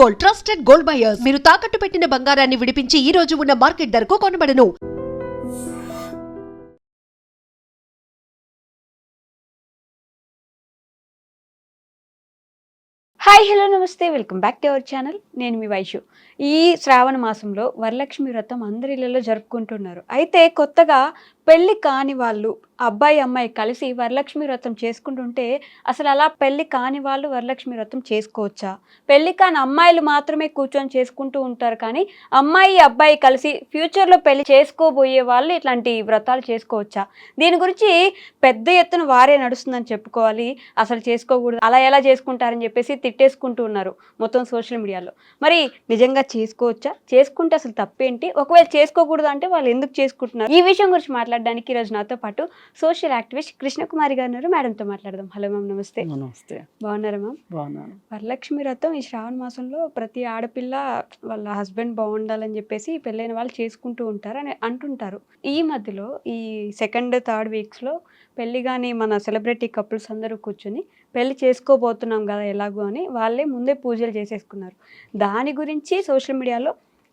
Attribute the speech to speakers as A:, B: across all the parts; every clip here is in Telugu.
A: Gold, trusted gold buyers. మీరు తాకట్టు పెట్టిన బంగారాన్ని విడిపించి ఈ రోజు ఉన్న మార్కెట్ ధరకు కొనబడను.
B: హాయ్ హలో నమస్తే welcome back to our channel. నేను మీ వైషు. ఈ శ్రావణ మాసంలో వరలక్ష్మి వ్రతం అందరి ఇళ్లలో జరుపుకుంటున్నారు. అయితే కొత్తగా పెళ్లి కాని వాళ్ళు అబ్బాయి అమ్మాయి కలిసి వరలక్ష్మి వ్రతం చేసుకుంటుంటే అసలు అలా పెళ్లి కాని వాళ్ళు వరలక్ష్మి వ్రతం చేసుకోవచ్చా? పెళ్లి కాని అమ్మాయిలు మాత్రమే కూర్చొని చేసుకుంటూ ఉంటారు, కానీ అమ్మాయి అబ్బాయి కలిసి ఫ్యూచర్లో పెళ్లి చేసుకోబోయే వాళ్ళు ఇట్లాంటి వ్రతాలు చేసుకోవచ్చా? దీని గురించి పెద్ద ఎత్తున వారే నడుస్తుందని చెప్పుకోవాలి. అసలు చేసుకోకూడదు, అలా ఎలా చేసుకుంటారని చెప్పేసి తిట్టేసుకుంటూ ఉన్నారు మొత్తం సోషల్ మీడియాలో. మరి నిజంగా చేసుకోవచ్చా? చేసుకుంటే అసలు తప్పేంటి? ఒకవేళ చేసుకోకూడదు అంటే వాళ్ళు ఎందుకు చేసుకుంటున్నారు? ఈ విషయం గురించి మాట్లాడడానికి ఈరోజు నాతో పాటు సోషల్ యాక్టివిస్ట్ కృష్ణకుమారి గారు ఉన్నారు. మేడంతో మాట్లాడదాం. హలో మ్యామ్, నమస్తే.
C: నమస్తే.
B: బాగున్నారా మ్యామ్?
C: బాగున్నాను.
B: వరలక్ష్మి వ్రతం ఈ శ్రావణ మాసంలో ప్రతి ఆడపిల్ల వాళ్ళ హస్బెండ్ బాగుండాలని చెప్పేసి పెళ్ళైన వాళ్ళు చేసుకుంటూ ఉంటారు అని అంటుంటారు. ఈ మధ్యలో ఈ సెకండ్ థర్డ్ వీక్స్లో పెళ్ళి కానీ మన సెలబ్రిటీ కపుల్స్ అందరూ కూర్చొని పెళ్లి చేసుకోబోతున్నాం కదా ఎలాగో అని వాళ్ళే ముందే పూజలు చేసేసుకున్నారు. దాని గురించి సోషల్ మీడియాలో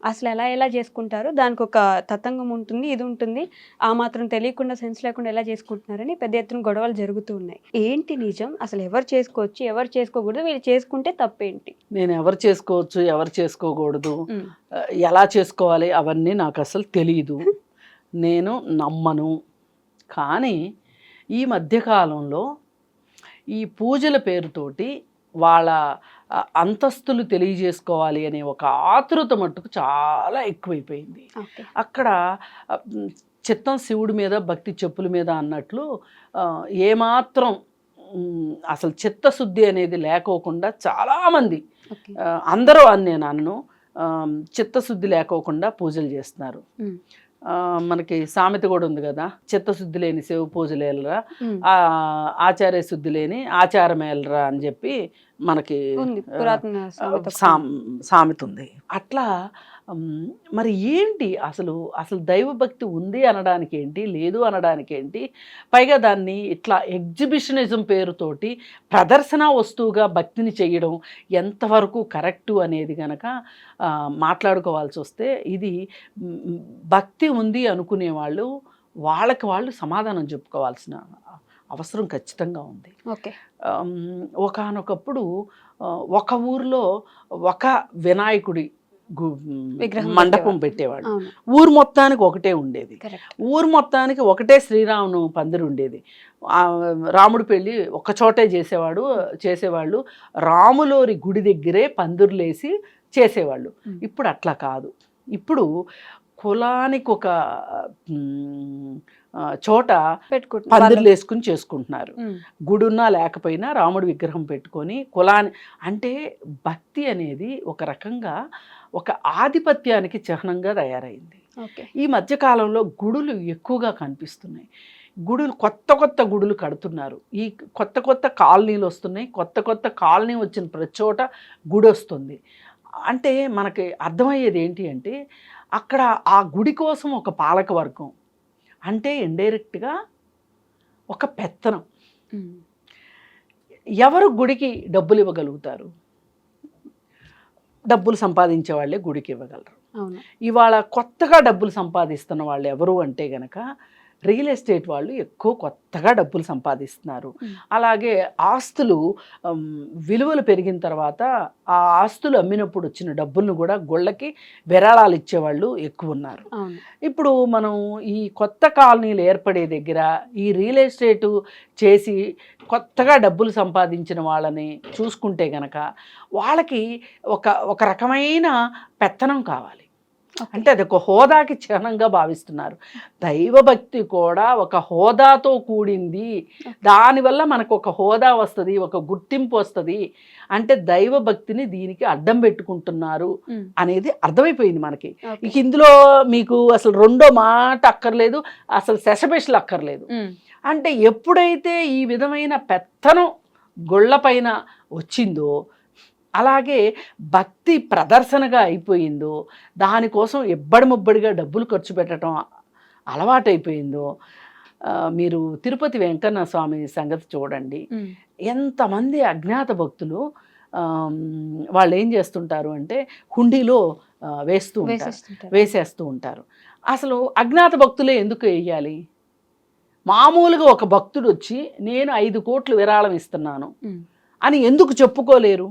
B: అసలు ఎలా చేసుకుంటారు, దానికి ఒక తతంగం ఉంటుంది, ఇది ఉంటుంది, ఆ మాత్రం తెలియకుండా సెన్స్ లేకుండా ఎలా చేసుకుంటున్నారని పెద్ద ఎత్తున గొడవలు జరుగుతూ ఉన్నాయి. ఏంటి నిజం? అసలు ఎవరు చేసుకోవచ్చు, ఎవరు చేసుకోకూడదు, వీళ్ళు చేసుకుంటే తప్పేంటి?
C: నేను ఎవరు చేసుకోవచ్చు, ఎవరు చేసుకోకూడదు, ఎలా చేసుకోవాలి అవన్నీ నాకు అసలు తెలియదు, నేను నమ్మను. కానీ ఈ మధ్యకాలంలో ఈ పూజల పేరుతోటి వాళ్ళ అంతస్తులు తెలియజేసుకోవాలి అనే ఒక ఆతృత మట్టుకు చాలా ఎక్కువైపోయింది. అక్కడ చిత్తం శివుడి మీద భక్తి చెప్పుల మీద అన్నట్లు ఏమాత్రం అసలు చిత్తశుద్ధి అనేది లేకోకుండా చాలామంది, అందరూ అని నేను అనను, చిత్తశుద్ధి లేకోకుండా పూజలు చేస్తున్నారు. మనకి సామెత కూడా ఉంది కదా, చిత్తశుద్ధి లేని శివ పూజలు ఏలరా, ఆచార్య శుద్ధి లేని ఆచారం ఏలరా అని చెప్పి మనకి సామెత ఉంది. అట్లా మరి ఏంటి అసలు దైవభక్తి ఉంది అనడానికి ఏంటి, లేదు అనడానికి ఏంటి? పైగా దాన్ని ఇట్లా ఎగ్జిబిషనిజం పేరుతోటి ప్రదర్శన వస్తువుగా భక్తిని చేయడం ఎంతవరకు కరెక్టు అనేది కనుక మాట్లాడుకోవాల్సి వస్తే, ఇది భక్తి ఉంది అనుకునే వాళ్ళకి వాళ్ళు సమాధానం చెప్పుకోవాల్సిన అవసరం ఖచ్చితంగా ఉంది. ఒకానొకప్పుడు ఒక ఊరిలో ఒక వినాయకుడి మండపం పెట్టేవాడు. ఊరు మొత్తానికి ఒకటే ఉండేది, ఊరు మొత్తానికి ఒకటే శ్రీరామును పందిరి ఉండేది. రాముడి పెళ్ళి ఒక చోటే చేసేవాళ్ళు, రాములోరి గుడి దగ్గరే పందిరులేసి చేసేవాళ్ళు. ఇప్పుడు అట్లా కాదు. ఇప్పుడు కులానికి ఒక చోట పందిర్లు వేసుకుని చేసుకుంటున్నారు. గుడున్నా లేకపోయినా రాముడి విగ్రహం పెట్టుకొని అంటే భక్తి అనేది ఒక రకంగా ఒక ఆధిపత్యానికి చిహ్నంగా తయారైంది. ఈ మధ్యకాలంలో గుడులు ఎక్కువగా కనిపిస్తున్నాయి. కొత్త గుడులు కడుతున్నారు. ఈ కొత్త కాలనీలు వస్తున్నాయి. కొత్త కాలనీ వచ్చిన ప్రతి చోట గుడి వస్తుంది. అంటే మనకి అర్థమయ్యేది ఏంటి అంటే, అక్కడ ఆ గుడి కోసం ఒక పాలక వర్గం, అంటే ఇండైరెక్ట్గా ఒక పెత్తనం. ఎవరు గుడికి డబ్బులు ఇవ్వగలుగుతారు? డబ్బులు సంపాదించే వాళ్ళే గుడికి ఇవ్వగలరు. ఇవాళ కొత్తగా డబ్బులు సంపాదిస్తున్న వాళ్ళు ఎవరు అంటే గనక రియల్ ఎస్టేట్ వాళ్ళు ఎక్కువ కొత్తగా డబ్బులు సంపాదిస్తున్నారు. అలాగే ఆస్తులు విలువలు పెరిగిన తర్వాత ఆ ఆస్తులు అమ్మినప్పుడు వచ్చిన డబ్బులను కూడా గుళ్ళకి విరాళాలు ఇచ్చేవాళ్ళు ఎక్కువ ఉన్నారు. ఇప్పుడు మనం ఈ కొత్త కాలనీలు ఏర్పడే దగ్గర ఈ రియల్ ఎస్టేటు చేసి కొత్తగా డబ్బులు సంపాదించిన వాళ్ళని చూసుకుంటే గనక వాళ్ళకి ఒక రకమైన పెత్తనం కావాలి. అంటే అది ఒక హోదాకి చిహ్నంగా భావిస్తున్నారు. దైవభక్తి కూడా ఒక హోదాతో కూడింది. దానివల్ల మనకు ఒక హోదా వస్తుంది, ఒక గుర్తింపు వస్తుంది. అంటే దైవభక్తిని దీనికి అడ్డం పెట్టుకుంటున్నారు అనేది అర్థమైపోయింది మనకి. ఇక ఇందులో మీకు అసలు రెండో మాట అక్కర్లేదు, అసలు శశబెషలు అక్కర్లేదు. అంటే ఎప్పుడైతే ఈ విధమైన పెత్తనం గుళ్ళపైన వచ్చిందో, అలాగే భక్తి ప్రదర్శనగా అయిపోయిందో, దానికోసం ముబ్బడిగా డబ్బులు ఖర్చు పెట్టడం అలవాటైపోయిందో, మీరు తిరుపతి వెంకన్న స్వామి సంగతి చూడండి. ఎంతమంది అజ్ఞాత భక్తులు వాళ్ళు ఏం చేస్తుంటారు అంటే హుండీలో వేసేస్తూ ఉంటారు. అసలు అజ్ఞాత భక్తులే ఎందుకు వేయాలి? మామూలుగా ఒక భక్తుడు వచ్చి నేను 5 కోట్లు విరాళం ఇస్తున్నాను అని ఎందుకు చెప్పుకోలేరు?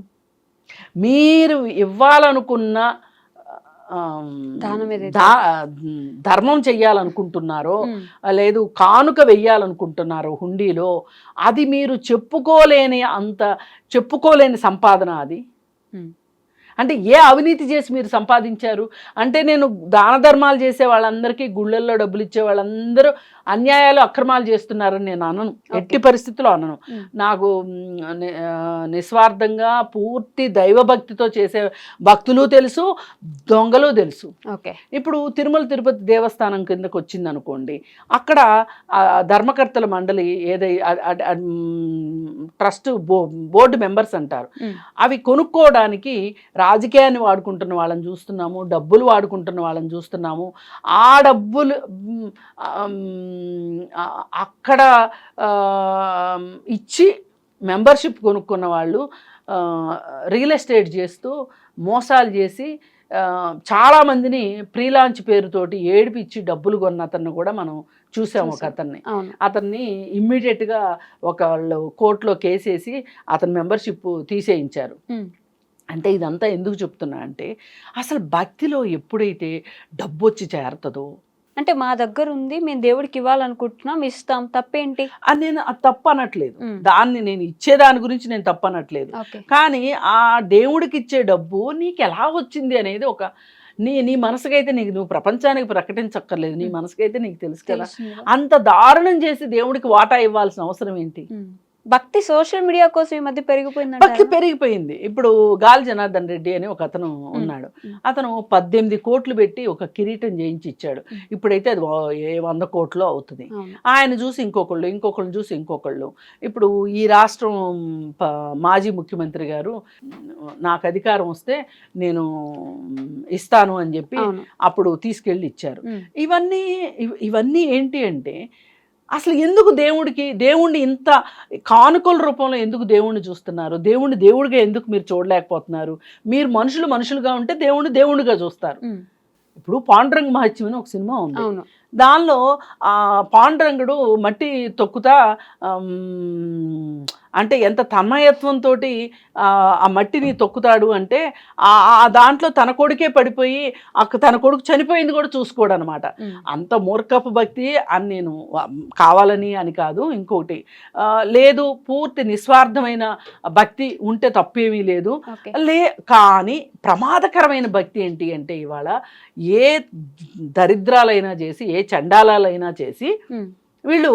C: మీరు ఇవ్వాలనుకున్న ధర్మం చెయ్యాలనుకుంటున్నారో లేదు కానుక వెయ్యాలనుకుంటున్నారో హుండీలో, అది మీరు చెప్పుకోలేని సంపాదన అది. అంటే ఏ అవినీతి చేసి మీరు సంపాదించారు అంటే? నేను దాన ధర్మాలు చేసే వాళ్ళందరికీ, గుళ్ళల్లో డబ్బులు ఇచ్చే వాళ్ళందరూ అన్యాయాలు అక్రమాలు చేస్తున్నారని నేను అనను, ఎట్టి పరిస్థితుల్లో అనను. నాకు నిస్వార్థంగా పూర్తి దైవభక్తితో చేసే భక్తులు తెలుసు, దొంగలు తెలుసు. ఇప్పుడు తిరుమల తిరుపతి దేవస్థానం కిందకు వచ్చింది అనుకోండి, అక్కడ ధర్మకర్తల మండలి ట్రస్ట్ బోర్డు మెంబర్స్ అంటారు, అవి కొనుక్కోవడానికి రాజకీయాన్ని వాడుకుంటున్న వాళ్ళని చూస్తున్నాము, డబ్బులు వాడుకుంటున్న వాళ్ళని చూస్తున్నాము. ఆ డబ్బులు అక్కడ ఇచ్చి మెంబర్షిప్ కొనుక్కున్న వాళ్ళు రియల్ ఎస్టేట్ చేస్తూ మోసాలు చేసి చాలామందిని ప్రీలాంచ్ పేరుతోటి ఏడిపిచ్చి డబ్బులు కొన్న అతన్ని కూడా మనం చూసాము. ఒక అతన్ని ఇమ్మీడియట్గా వాళ్ళు కోర్టులో కేసేసి అతని మెంబర్షిప్ తీసేయించారు. అంటే ఇదంతా ఎందుకు చెప్తున్నా అంటే, అసలు భక్తిలో ఎప్పుడైతే డబ్బు వచ్చి చేరుతుందో,
B: అంటే మా దగ్గర ఉంది, మేము దేవుడికి ఇవ్వాలనుకుంటున్నాం, ఇస్తాం, తప్పేంటి అని
C: నేను తప్పు అనట్లేదు. దాన్ని నేను ఇచ్చేదాని గురించి నేను తప్పు అనట్లేదు. కానీ ఆ దేవుడికి ఇచ్చే డబ్బు నీకు ఎలా వచ్చింది అనేది ఒక నీ మనసుకైతే నువ్వు ప్రపంచానికి ప్రకటించక్కర్లేదు, నీ మనసుకైతే నీకు తెలుసు కదా. అంత దారుణం చేసి దేవుడికి వాటా ఇవ్వాల్సిన అవసరం ఏంటి?
B: భక్తి సోషల్ మీడియా కోసం ఈ మధ్య పెరిగిపోయింది.
C: భక్తి పెరిగిపోయింది. ఇప్పుడు గాలి జనార్దన్ రెడ్డి అని ఒక అతను ఉన్నాడు. అతను 18 కోట్లు పెట్టి ఒక కిరీటం చేయించి ఇచ్చాడు. ఇప్పుడైతే అది 100 కోట్లు అవుతుంది. ఆయన చూసి ఇంకొకళ్ళు చూసి ఇంకొకళ్ళు. ఇప్పుడు ఈ రాష్ట్రం మాజీ ముఖ్యమంత్రి గారు నాకు అధికారం వస్తే నేను ఇస్తాను అని చెప్పి అప్పుడు తీసుకెళ్ళి ఇచ్చారు. ఇవన్నీ ఏంటి అంటే, అసలు ఎందుకు దేవుణ్ణి ఇంత కానుకల రూపంలో ఎందుకు దేవుణ్ణి చూస్తున్నారు? దేవుడిగా ఎందుకు మీరు చూడలేకపోతున్నారు? మీరు మనుషులుగా ఉంటే దేవుడిగా చూస్తారు. ఇప్పుడు పాండురంగ మహత్యం అని ఒక సినిమా ఉంది. దానిలో పాండురంగుడు మట్టి తొక్కుతా అంటే ఎంత తన్మయత్వంతో ఆ మట్టిని తొక్కుతాడు అంటే, దాంట్లో తన కొడుకే పడిపోయి తన కొడుకు చనిపోయింది కూడా చూసుకోడు అనమాట. అంత మూర్ఖపు భక్తి అని నేను కావాలని అని కాదు, ఇంకోటి లేదు, పూర్తి నిస్వార్థమైన భక్తి ఉంటే తప్పేమీ లేదు. కానీ ప్రమాదకరమైన భక్తి ఏంటి అంటే, ఇవాళ ఏ దరిద్రాలైనా చేసి, ఏ చండాలాలైనా చేసి వీళ్ళు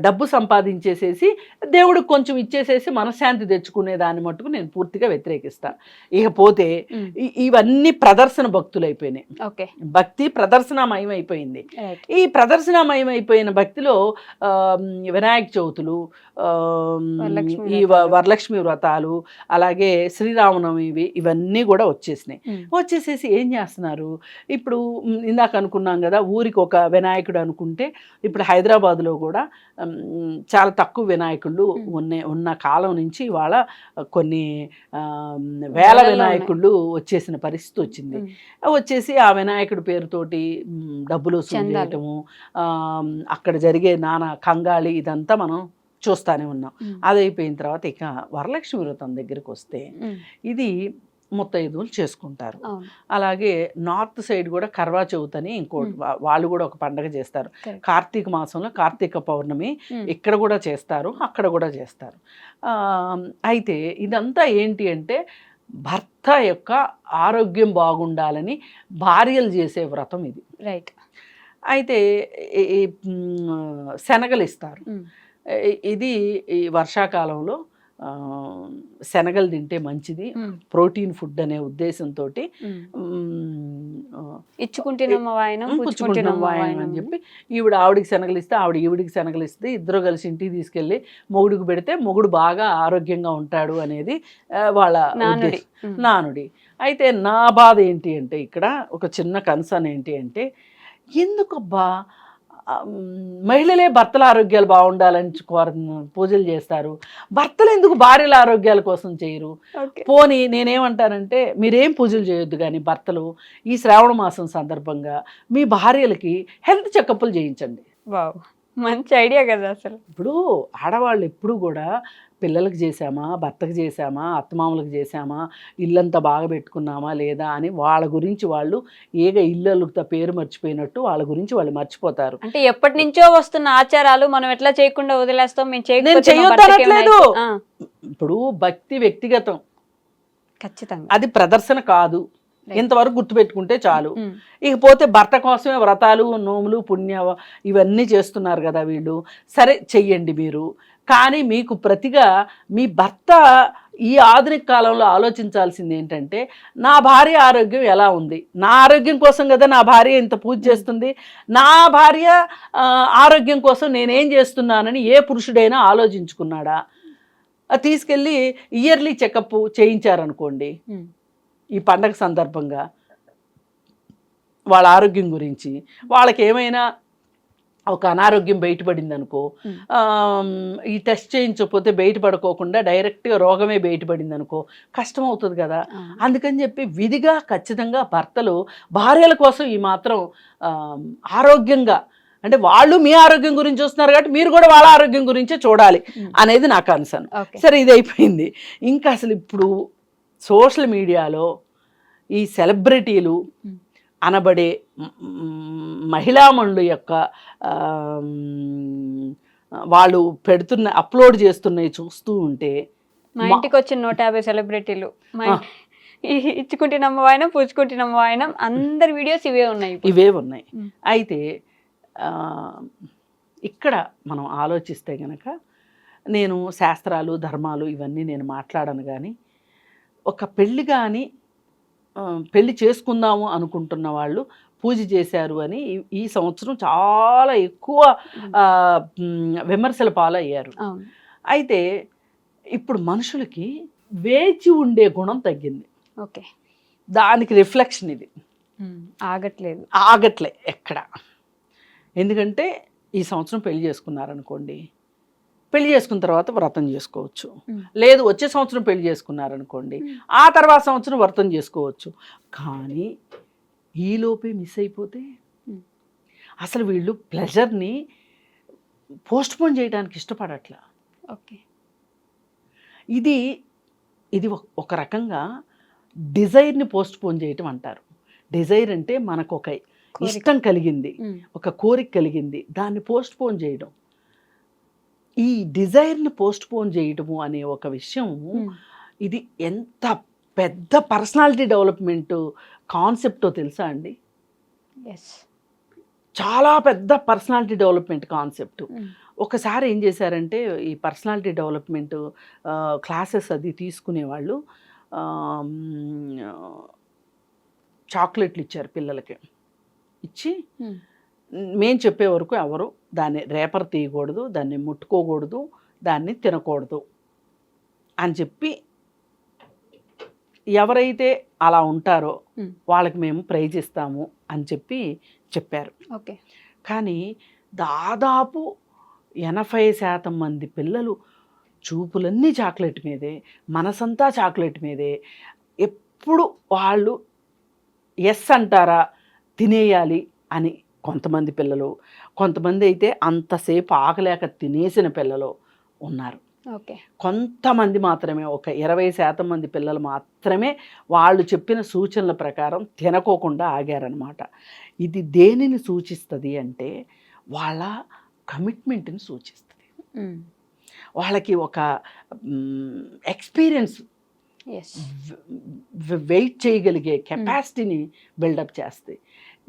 C: డబ్బు సంపాదించేసేసి దేవుడికి కొంచెం ఇచ్చేసేసి మనశ్శాంతి తెచ్చుకునే దాన్ని మట్టుకు నేను పూర్తిగా వ్యతిరేకిస్తాను. ఇకపోతే ఇవన్నీ ప్రదర్శన భక్తులు అయిపోయినాయి. భక్తి ప్రదర్శనమయం అయిపోయింది. ఈ ప్రదర్శనమయం అయిపోయిన భక్తిలో వినాయక చవితులు, ఈ వరలక్ష్మి వ్రతాలు, అలాగే శ్రీరామనవమి, ఇవన్నీ కూడా వచ్చేసేసి ఏం చేస్తున్నారు? ఇప్పుడు ఇందాక అనుకున్నాం కదా, ఊరికి ఒక వినాయకుడు అనుకుంటే, ఇప్పుడు హైదరాబాద్లో కూడా చాలా తక్కువ వినాయకుళ్ళు ఉన్న కాలం నుంచి ఇవాళ కొన్ని వేల వినాయకుళ్ళు వచ్చేసిన పరిస్థితి వచ్చింది. వచ్చేసి ఆ వినాయకుడి పేరుతోటి డబ్బులు వసూలు చేయటము, అక్కడ జరిగే నానా కంగాళి, ఇదంతా మనం చూస్తూనే ఉన్నాం. అది అయిపోయిన తర్వాత ఇక వరలక్ష్మి వ్రతం దగ్గరికి వస్తే, ఇది ముత్తైదువులు చేసుకుంటారు. అలాగే నార్త్ సైడ్ కూడా కర్వా చౌత్ అని ఇంకోటి, వాళ్ళు కూడా ఒక పండగ చేస్తారు. కార్తీక మాసంలో కార్తీక పౌర్ణమి ఇక్కడ కూడా చేస్తారు, అక్కడ కూడా చేస్తారు. అయితే ఇదంతా ఏంటి అంటే, భర్త యొక్క ఆరోగ్యం బాగుండాలని భార్యలు చేసే వ్రతం ఇది.
B: రైట్.
C: అయితే శనగలు ఇస్తారు. ఇది ఈ వర్షాకాలంలో శనగలు తింటే మంచిది, ప్రోటీన్ ఫుడ్ అనే ఉద్దేశంతో
B: ఇచ్చుకుంటున్నాం
C: అని చెప్పి ఆవిడికి శనగలు ఇస్తే, ఈవిడికి శనగలు ఇస్తే, ఇద్దరు కలిసి ఇంటికి తీసుకెళ్ళి మొగుడికి పెడితే మొగుడు బాగా ఆరోగ్యంగా ఉంటాడు అనేది వాళ్ళ నానుడి. అయితే నా బాధ ఏంటి అంటే, ఇక్కడ ఒక చిన్న కన్సర్న్ ఏంటి అంటే, ఎందుకబ్బా మహిళలే భర్తల ఆరోగ్యాలు బాగుండాలని పూజలు చేస్తారు, భర్తలు ఎందుకు భార్యల ఆరోగ్యాల కోసం చేయరు?
B: ఓకే.
C: పోనీ నేనేమంటానంటే మీరేం పూజలు చేయొద్దు కానీ భర్తలు ఈ శ్రావణ మాసం సందర్భంగా మీ భార్యలకి హెల్త్ చెకప్లు చేయించండి.
B: వావ్, మంచి ఐడియా కదా అసలు.
C: ఇప్పుడు ఆడవాళ్ళు ఎప్పుడు కూడా పిల్లలకు చేసామా, భర్తకు చేసామా, అత్తమామలకు చేసామా, ఇల్లంతా బాగా పెట్టుకున్నామా లేదా అని వాళ్ళ గురించి వాళ్ళు ఇల్లు పేరు మర్చిపోయినట్టు వాళ్ళ గురించి వాళ్ళు మర్చిపోతారు.
B: అంటే ఎప్పటి నుంచో వస్తున్న ఆచారాలు మనం ఎట్లా చేయకుండా వదిలేస్తాం, మేము
C: నేను చేయొద్దనట్లేదు. ఇప్పుడు భక్తి వ్యక్తిగతం,
B: ఖచ్చితంగా
C: అది ప్రదర్శన కాదు, ఇంతవరకు గుర్తుపెట్టుకుంటే చాలు. ఇకపోతే భర్త కోసమే వ్రతాలు, నోములు, పుణ్య ఇవన్నీ చేస్తున్నారు కదా వీళ్ళు, సరే చెయ్యండి మీరు. కానీ మీకు ప్రతిగా మీ భర్త ఈ ఆధునిక కాలంలో ఆలోచించాల్సింది ఏంటంటే నా భార్య ఆరోగ్యం ఎలా ఉంది, నా ఆరోగ్యం కోసం కదా నా భార్య ఇంత పూజ చేస్తుంది, నా భార్య ఆరోగ్యం కోసం నేనేం చేస్తున్నానని ఏ పురుషుడైనా ఆలోచించుకున్నాడా? తీసుకెళ్ళి ఇయర్లీ చెకప్ చేయించారనుకోండి ఈ పండగ సందర్భంగా వాళ్ళ ఆరోగ్యం గురించి, వాళ్ళకి ఏమైనా ఒక అనారోగ్యం బయటపడింది అనుకో, ఈ టెస్ట్ చేయించకపోతే బయటపడుకోకుండా డైరెక్ట్గా రోగమే బయటపడింది అనుకో, కష్టం అవుతుంది కదా. అందుకని చెప్పి విధిగా ఖచ్చితంగా భర్తలు భార్యల కోసం ఈ మాత్రం ఆరోగ్యంగా, అంటే వాళ్ళు మీ ఆరోగ్యం గురించి చూస్తున్నారు కాబట్టి మీరు కూడా వాళ్ళ ఆరోగ్యం గురించే చూడాలి అనేది నా కన్సర్న్. సరే, ఇది అయిపోయింది. ఇంకా అసలు ఇప్పుడు సోషల్ మీడియాలో ఈ సెలబ్రిటీలు అనబడే మహిళామణుల యొక్క వాళ్ళు అప్లోడ్ చేస్తున్నవి చూస్తూ ఉంటే,
B: మా ఇంటికి వచ్చిన 150 సెలబ్రిటీలు ఇచ్చుకుంటున్నాము వాయనం, పూచుకుంటున్నాము వాయనం, అందరి వీడియోస్ ఇవే ఉన్నాయి.
C: అయితే ఇక్కడ మనం ఆలోచిస్తే గనక, నేను శాస్త్రాలు, ధర్మాలు ఇవన్నీ నేను మాట్లాడను, కానీ ఒక పెళ్ళి కానీ పెళ్ళి చేసుకుందాము అనుకుంటున్న వాళ్ళు పూజ చేశారు అని ఈ సంవత్సరం చాలా ఎక్కువ విమర్శల పాలయ్యారు. అయితే ఇప్పుడు మనుషులకి వేచి ఉండే గుణం తగ్గింది.
B: ఓకే,
C: దానికి రిఫ్లెక్షన్ ఇది. ఆగట్లే ఎక్కడ. ఎందుకంటే ఈ సంవత్సరం పెళ్లి చేసుకున్నారనుకోండి, పెళ్లి చేసుకున్న తర్వాత వ్రతం చేసుకోవచ్చు, లేదు వచ్చే సంవత్సరం పెళ్లి చేసుకున్నారనుకోండి ఆ తర్వాత సంవత్సరం వ్రతం చేసుకోవచ్చు. కానీ ఈలోపే మిస్ అయిపోతే అసలు వీళ్ళు ప్లెజర్ని పోస్ట్పోన్ చేయడానికి ఇష్టపడట్లా.
B: ఓకే,
C: ఇది ఒక రకంగా డిజైర్ని పోస్ట్పోన్ చేయటం అంటారు. డిజైర్ అంటే మనకు ఒక ఇష్టం కలిగింది, ఒక కోరిక కలిగింది, దాన్ని పోస్ట్పోన్ చేయడం. ఈ డిజైర్ని పోస్ట్పోన్ చేయడము అనే ఒక విషయం, ఇది ఎంత పెద్ద పర్సనాలిటీ డెవలప్మెంట్ కాన్సెప్టో తెలుసా అండి? చాలా పెద్ద పర్సనాలిటీ డెవలప్మెంట్ కాన్సెప్ట్. ఒకసారి ఏం చేశారంటే, ఈ పర్సనాలిటీ డెవలప్మెంట్ క్లాసెస్ అది తీసుకునేవాళ్ళు చాక్లెట్లు ఇచ్చారు పిల్లలకి. ఇచ్చి మేము చెప్పే వరకు ఎవరు దాన్ని రేపర్ తీయకూడదు, దాన్ని ముట్టుకోకూడదు, దాన్ని తినకూడదు అని చెప్పి, ఎవరైతే అలా ఉంటారో వాళ్ళకి మేము ప్రైజ్ ఇస్తాము అని చెప్పారు.
B: ఓకే,
C: కానీ దాదాపు 80% మంది పిల్లలు చూపులన్నీ చాక్లెట్ మీదే, మనసంతా చాక్లెట్ మీదే. ఎప్పుడు వాళ్ళు ఎస్ అంటారా, తినేయాలి అని కొంతమంది పిల్లలు, కొంతమంది అయితే అంతసేపు ఆకలేక తినేసిన పిల్లలు ఉన్నారు. కొంతమంది మాత్రమే, ఒక 20% మంది పిల్లలు మాత్రమే వాళ్ళు చెప్పిన సూచనల ప్రకారం తినకోకుండా ఆగారనమాట. ఇది దేనిని సూచిస్తుంది అంటే వాళ్ళ కమిట్మెంట్ని సూచిస్తుంది. వాళ్ళకి ఒక ఎక్స్పీరియన్స్, వెయిట్ చేయగలిగే కెపాసిటీని బిల్డప్ చేస్తాయి.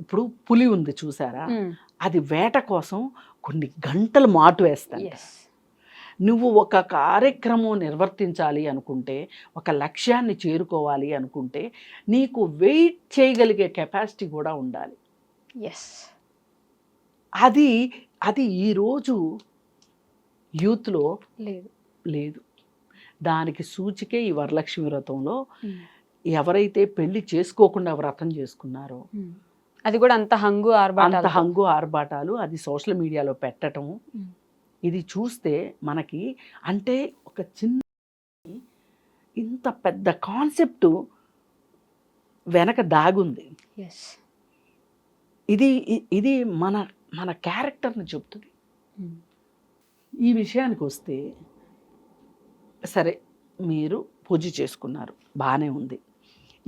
C: ఇప్పుడు పులి ఉంది చూసారా, అది వేట కోసం కొన్ని గంటలు మాటు వేస్తాయి. నువ్వు ఒక కార్యక్రమం నిర్వర్తించాలి అనుకుంటే, ఒక లక్ష్యాన్ని చేరుకోవాలి అనుకుంటే, నీకు వెయిట్ చేయగలిగే కెపాసిటీ కూడా ఉండాలి. అది ఈరోజు యూత్లో లేదు. దానికి సూచికే ఈ వరలక్ష్మి వ్రతంలో ఎవరైతే పెళ్లి చేసుకోకుండా వ్రతం చేసుకున్నారో
B: అది కూడా అంత హంగు
C: అంత
B: ఆర్భాటాలు.
C: హంగు ఆర్భాటాలు అది సోషల్ మీడియాలో పెట్టడం. ఇది చూస్తే మనకి అంటే ఒక చిన్న ఇంత పెద్ద కాన్సెప్ట్ వెనక దాగుంది.
B: ఎస్.
C: ఇది మన మన క్యారెక్టర్ని చెప్తుంది. ఈ విషయానికి వస్తే సరే, మీరు పూజ చేసుకున్నారు, బాగానే ఉంది.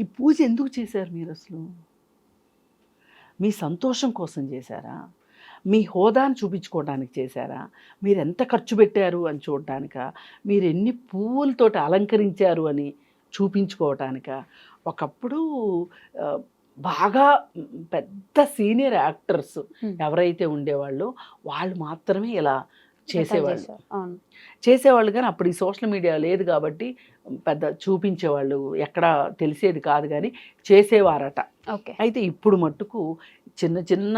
C: ఈ పూజ ఎందుకు చేశారు మీరు అసలు? మీ సంతోషం కోసం చేశారా? మీ హోదాను చూపించుకోవడానికి చేశారా? మీరు ఎంత ఖర్చు పెట్టారు అని చూడటానికా? మీరు ఎన్ని పువ్వులతోటి అలంకరించారు అని చూపించుకోవటానికా? ఒకప్పుడు బాగా పెద్ద సీనియర్ యాక్టర్స్ ఎవరైతే ఉండేవాళ్ళో వాళ్ళు మాత్రమే ఇలా చేసేవాళ్ళు కానీ అప్పుడు ఈ సోషల్ మీడియా లేదు కాబట్టి పెద్ద చూపించేవాళ్ళు ఎక్కడ తెలిసేది కాదు, కానీ చేసేవారట. అయితే ఇప్పుడు మట్టుకు చిన్న చిన్న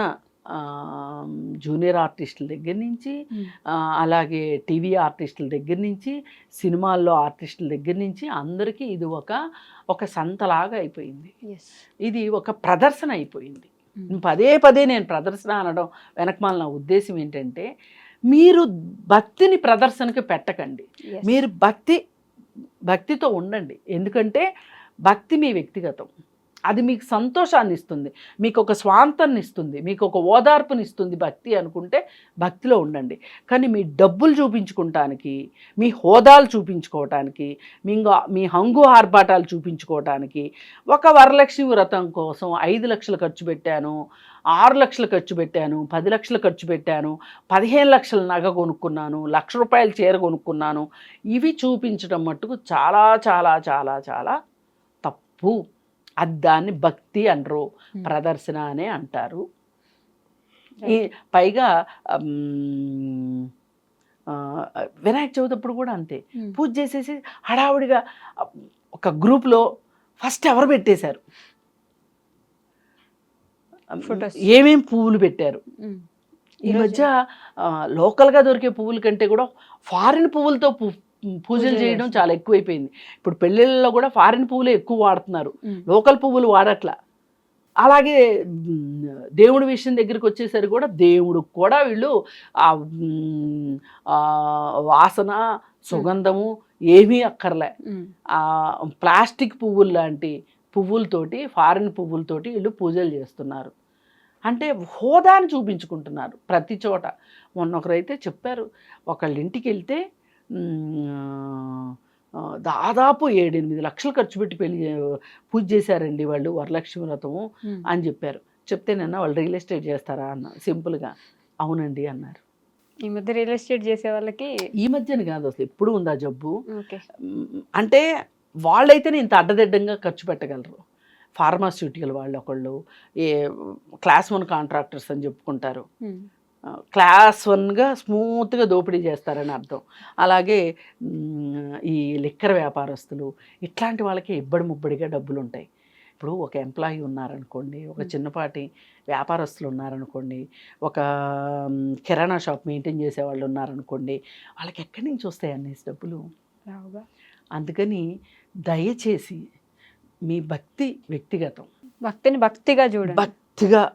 C: జూనియర్ ఆర్టిస్టుల దగ్గర నుంచి, అలాగే టీవీ ఆర్టిస్టుల దగ్గర నుంచి, సినిమాల్లో ఆర్టిస్టుల దగ్గర నుంచి అందరికీ ఇది ఒక సంతలాగా అయిపోయింది. ఇది ఒక ప్రదర్శన అయిపోయింది. పదే పదే నేను ప్రదర్శన అనడం వెనకమాల నా ఉద్దేశం ఏంటంటే, మీరు భక్తిని ప్రదర్శనకి పెట్టకండి. మీరు భక్తితో ఉండండి. ఎందుకంటే భక్తి మీ వ్యక్తిగతం. అది మీకు సంతోషాన్ని ఇస్తుంది, మీకు ఒక స్వాంతాన్ని ఇస్తుంది, మీకు ఒక ఓదార్పుని ఇస్తుంది భక్తి అనుకుంటే భక్తిలో ఉండండి. కానీ మీ డబ్బులు చూపించుకోవటానికి, మీ హోదాలు చూపించుకోవటానికి, మీ హంగు ఆర్భాటాలు చూపించుకోవటానికి, ఒక వరలక్ష్మి వ్రతం కోసం 5 లక్షలు ఖర్చు పెట్టాను, 6 లక్షలు ఖర్చు పెట్టాను, 10 లక్షలు ఖర్చు పెట్టాను, 15 లక్షల నగ కొనుక్కున్నాను, ₹1,00,000 చీర కొనుక్కున్నాను, ఇవి చూపించడం మట్టుకు చాలా చాలా చాలా చాలా తప్పు. అది దాన్ని భక్తి అనరు, ప్రదర్శన అనే అంటారు. పైగా వినాయక చవితి అప్పుడు కూడా అంతే, పూజ చేసేసి హడావుడిగా ఒక గ్రూప్లో ఫస్ట్ ఎవరు పెట్టేశారు, ఏమేం పువ్వులు పెట్టారు. ఈ మధ్య లోకల్గా దొరికే పువ్వుల కంటే కూడా ఫారిన్ పువ్వులతో పూజలు చేయడం చాలా ఎక్కువైపోయింది. ఇప్పుడు పెళ్ళిళ్ళలో కూడా ఫారిన్ పువ్వులే ఎక్కువ వాడుతున్నారు, లోకల్ పువ్వులు వాడట్లా. అలాగే దేవుడి విషయం దగ్గరికి వచ్చేసరికి కూడా దేవుడికి కూడా వీళ్ళు వాసన సుగంధము ఏమీ అక్కర్లే, ప్లాస్టిక్ పువ్వులు లాంటి పువ్వులతోటి, ఫారిన్ పువ్వులతోటి వీళ్ళు పూజలు చేస్తున్నారు. అంటే హోదాని చూపించుకుంటున్నారు ప్రతి చోట. మొన్న ఒకరైతే చెప్పారు, ఒకళ్ళ ఇంటికి వెళ్తే దాదాపు 7-8 లక్షలు ఖర్చు పెట్టి పూజ చేశారండి వాళ్ళు, వరలక్ష్మి వ్రతము అని చెప్పారు. చెప్తే నిన్న వాళ్ళు రియల్ ఎస్టేట్ చేస్తారా అన్న, సింపుల్గా అవునండి అన్నారు.
B: ఈ మధ్య రియల్ ఎస్టేట్ చేసే వాళ్ళకి,
C: ఈ మధ్యన కాదు అసలు ఎప్పుడు ఉందా జబ్బు. అంటే వాళ్ళైతేనే ఇంత అడ్డదిడ్డంగా ఖర్చు పెట్టగలరు. ఫార్మాస్యూటికల్ వాళ్ళు ఒకళ్ళు క్లాస్ 1 కాంట్రాక్టర్స్ అని చెప్పుకుంటారు, క్లాస్ 1గా స్మూత్గా దోపిడీ చేస్తారని అర్థం. అలాగే ఈ లిక్కర్ వ్యాపారస్తులు, ఇట్లాంటి వాళ్ళకి ఇబ్బడి ముబ్బడిగా డబ్బులు ఉంటాయి. ఇప్పుడు ఒక ఎంప్లాయీ ఉన్నారనుకోండి, ఒక చిన్నపాటి వ్యాపారస్తులు ఉన్నారనుకోండి, ఒక కిరాణా షాప్ మెయింటైన్ చేసే వాళ్ళు ఉన్నారనుకోండి, వాళ్ళకి ఎక్కడి నుంచి వస్తాయి అన్ని డబ్బులు? అందుకని దయచేసి మీ భక్తి వ్యక్తిగతం, భక్తిని
B: భక్తిగా చూడండి,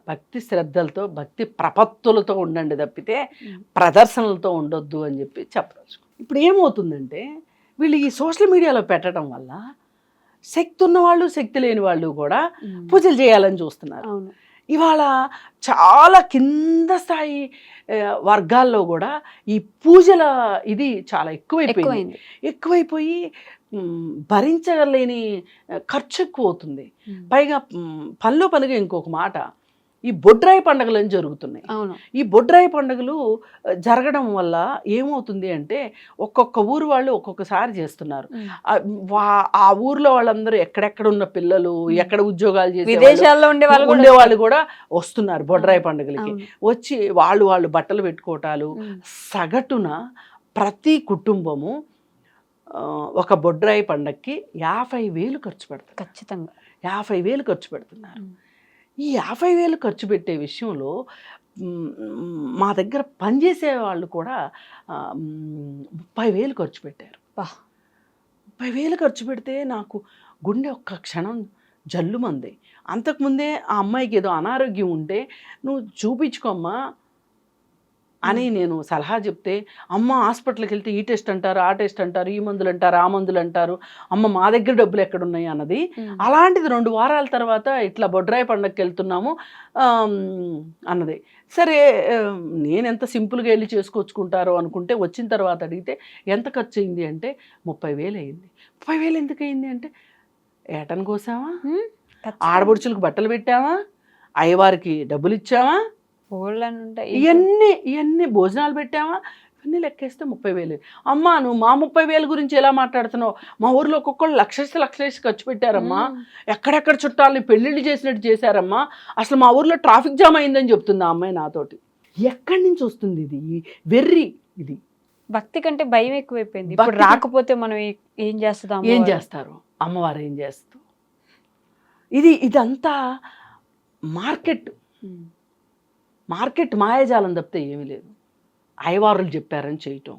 C: భక్తి శ్రద్ధలతో, భక్తి ప్రపత్తులతో ఉండండి తప్పితే ప్రదర్శనలతో ఉండొద్దు అని చెప్పి చెప్పదలుచుకో. ఇప్పుడు ఏమవుతుందంటే, వీళ్ళు ఈ సోషల్ మీడియాలో పెట్టడం వల్ల శక్తి ఉన్నవాళ్ళు శక్తి లేని వాళ్ళు కూడా పూజలు చేయాలని చూస్తున్నారు. ఇవాళ చాలా కింద స్థాయి వర్గాల్లో కూడా ఈ పూజల ఇది చాలా ఎక్కువైపోయి భరించలేని ఖర్చు ఎక్కువ అవుతుంది. పైగా పనిగా ఇంకొక మాట, ఈ బొడ్రాయి పండుగలు అని జరుగుతున్నాయి. ఈ బొడ్రాయి పండుగలు జరగడం వల్ల ఏమవుతుంది అంటే, ఒక్కొక్క ఊరు వాళ్ళు ఒక్కొక్కసారి చేస్తున్నారు. ఆ ఊర్లో వాళ్ళందరూ ఎక్కడెక్కడ ఉన్న పిల్లలు, ఎక్కడ ఉద్యోగాలు చేసే
B: విదేశాల్లో ఉండే
C: వాళ్ళు కూడా వస్తున్నారు బొడ్రాయి పండుగలకి. వచ్చి వాళ్ళు బట్టలు పెట్టుకోవటాలు. సగటున ప్రతి కుటుంబము ఒక బొడ్రాయి పండగకి 50,000 ఖర్చు పెడతారు.
B: ఖచ్చితంగా
C: 50,000 ఖర్చు పెడుతున్నారు. ఈ 50,000 ఖర్చు పెట్టే విషయంలో మా దగ్గర పనిచేసే వాళ్ళు కూడా 30,000 ఖర్చు పెట్టారు. 30,000 ఖర్చు పెడితే నాకు గుండె ఒక్క క్షణం జల్లుమంది. అంతకుముందే ఆ అమ్మాయికి ఏదో అనారోగ్యం ఉంటే నువ్వు చూపించుకోమ్మా అని నేను సలహా చెప్తే, అమ్మ హాస్పిటల్కి వెళ్తే ఈ టెస్ట్ అంటారు, ఆ టెస్ట్ అంటారు, ఈ మందులు అంటారు, ఆ మందులు అంటారు, అమ్మ మా దగ్గర డబ్బులు ఎక్కడున్నాయి అన్నది. అలాంటిది 2 వారాల తర్వాత ఇట్లా బొడ్రాయి పండగకి వెళ్తున్నాము అన్నది. సరే నేను ఎంత సింపుల్గా వెళ్ళి చేసుకొచ్చుకుంటారో అనుకుంటే, వచ్చిన తర్వాత అడిగితే ఎంత ఖర్చు అయింది అంటే 30,000 అయింది. 30,000 ఎందుకు అయింది అంటే, ఏటను కోసామా, ఆడబడుచులకు బట్టలు పెట్టామా, అయ్యవారికి డబ్బులు ఇచ్చామా, ఇవన్నీ భోజనాలు పెట్టామా, ఇవన్నీ లెక్కేస్తే 30,000. అమ్మా నువ్వు మా 30,000 గురించి ఎలా మాట్లాడుతున్నావు? మా ఊర్లో ఒక్కొక్కళ్ళు లక్షలేసి ఖర్చు పెట్టారమ్మా, ఎక్కడెక్కడ చుట్టాలని పెళ్ళిళ్ళు చేసినట్టు చేశారమ్మా, అసలు మా ఊర్లో ట్రాఫిక్ జామ్ అయిందని చెప్తుంది ఆ అమ్మాయి నాతోటి. ఎక్కడి నుంచి వస్తుంది ఇది వెర్రి? ఇది
B: భక్తి కంటే భయం ఎక్కువైపోయింది. ఇప్పుడు రాకపోతే మనం ఏం చేస్తారు,
C: అమ్మవారు ఏం చేస్తూ, ఇదంతా మార్కెట్ మాయాజాలం తప్పితే ఏమీ లేదు. అయ్యవారులు చెప్పారని చేయటం,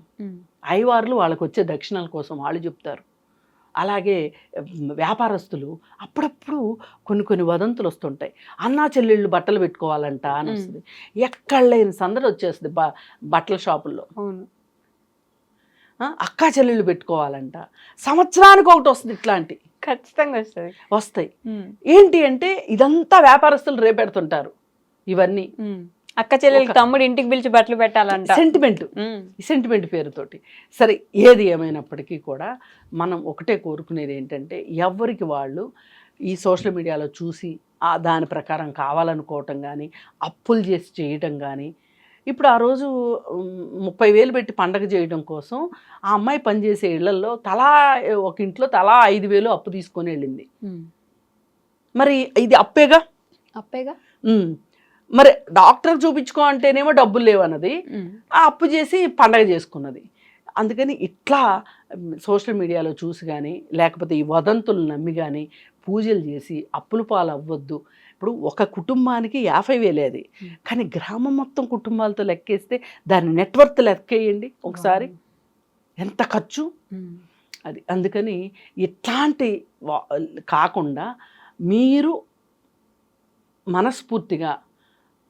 C: అయ్యవారులు వాళ్ళకు వచ్చే దక్షిణాల కోసం వాళ్ళు చెప్తారు. అలాగే వ్యాపారస్తులు అప్పుడప్పుడు కొన్ని వదంతులు వస్తుంటాయి. అన్నా చెల్లెళ్ళు బట్టలు పెట్టుకోవాలంట అని వస్తుంది. ఎక్కడ లేని సందడి వచ్చేస్తుంది బట్టల షాపుల్లో. అక్కా చెల్లెళ్ళు పెట్టుకోవాలంట, సంవత్సరానికి ఒకటి వస్తుంది. ఇట్లాంటి
B: ఖచ్చితంగా
C: వస్తాయి. ఏంటి అంటే ఇదంతా వ్యాపారస్తులు రేపెడుతుంటారు. ఇవన్నీ
B: అక్క చెల్లెలకి తమ్ముడు ఇంటికి పిలిచి బట్టలు పెట్టాలంట,
C: సెంటిమెంట్ పేరుతోటి. సరే, ఏది ఏమైనప్పటికీ కూడా మనం ఒకటే కోరుకునేది ఏంటంటే, ఎవరికి వాళ్ళు ఈ సోషల్ మీడియాలో చూసి దాని ప్రకారం కావాలనుకోవటం కానీ, అప్పులు చేసి చేయటం కానీ. ఇప్పుడు ఆ రోజు 30,000 పెట్టి పండగ చేయడం కోసం ఆ అమ్మాయి పనిచేసే ఇళ్లలో ఒక ఇంట్లో తలా 5,000 అప్పు తీసుకొని వెళ్ళింది. మరి ఇది అప్పేగా. మరి డాక్టర్ చూపించుకో అంటేనేమో డబ్బులు లేవన్నది, ఆ అప్పు చేసి పండగ చేసుకున్నది. అందుకని ఇట్లా సోషల్ మీడియాలో చూసి కానీ, లేకపోతే ఈ వదంతులు నమ్మి కానీ పూజలు చేసి అప్పుల పాలు అవ్వద్దు. ఇప్పుడు ఒక కుటుంబానికి 50,000 అది, కానీ గ్రామం మొత్తం కుటుంబాలతో లెక్కేస్తే దాని నెట్వర్త్ లెక్కేయండి ఒకసారి, ఎంత ఖర్చు అది. అందుకని ఇట్లాంటి కాకుండా మీరు మనస్ఫూర్తిగా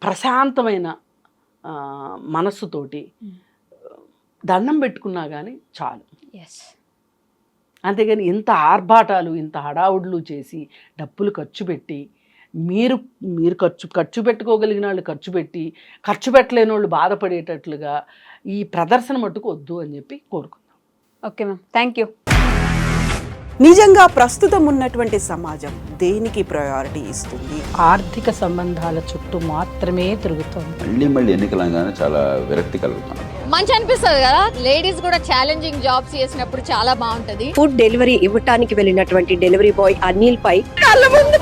C: ప్రశాంతమైన మనస్సుతోటి దండం పెట్టుకున్నా కానీ చాలు. అంతేగాని ఇంత ఆర్భాటాలు, ఇంత హడావుడులు చేసి డబ్బులు ఖర్చు పెట్టి మీరు ఖర్చు పెట్టుకోగలిగిన వాళ్ళు ఖర్చు పెట్టి, ఖర్చు పెట్టలేని వాళ్ళు బాధపడేటట్లుగా ఈ ప్రదర్శన మట్టుకు వద్దు అని చెప్పి కోరుకుందాం.
B: Okay ma'am, thank you.
D: నిజంగా ప్రస్తుతం ఉన్నటువంటి సమాజం దేనికి ప్రయారిటీ ఇస్తుంది?
E: ఆర్థిక సంబంధాల చుట్టూ మాత్రమే తిరుగుతుంది.
F: మళ్ళీ ఎన్నికలంగానే చాలా విరక్తి కలుగుతాం.
G: మంచి అనిపిస్తుంది కదా, లేడీస్ కూడా ఛాలెంజింగ్ జాబ్స్ చేసినప్పుడు చాలా బాగుంటది.
H: ఫుడ్ డెలివరీ ఇవ్వటానికి వెళ్ళినటువంటి డెలివరీ బాయ్ అనిల్ పై కళ్ళ ముందు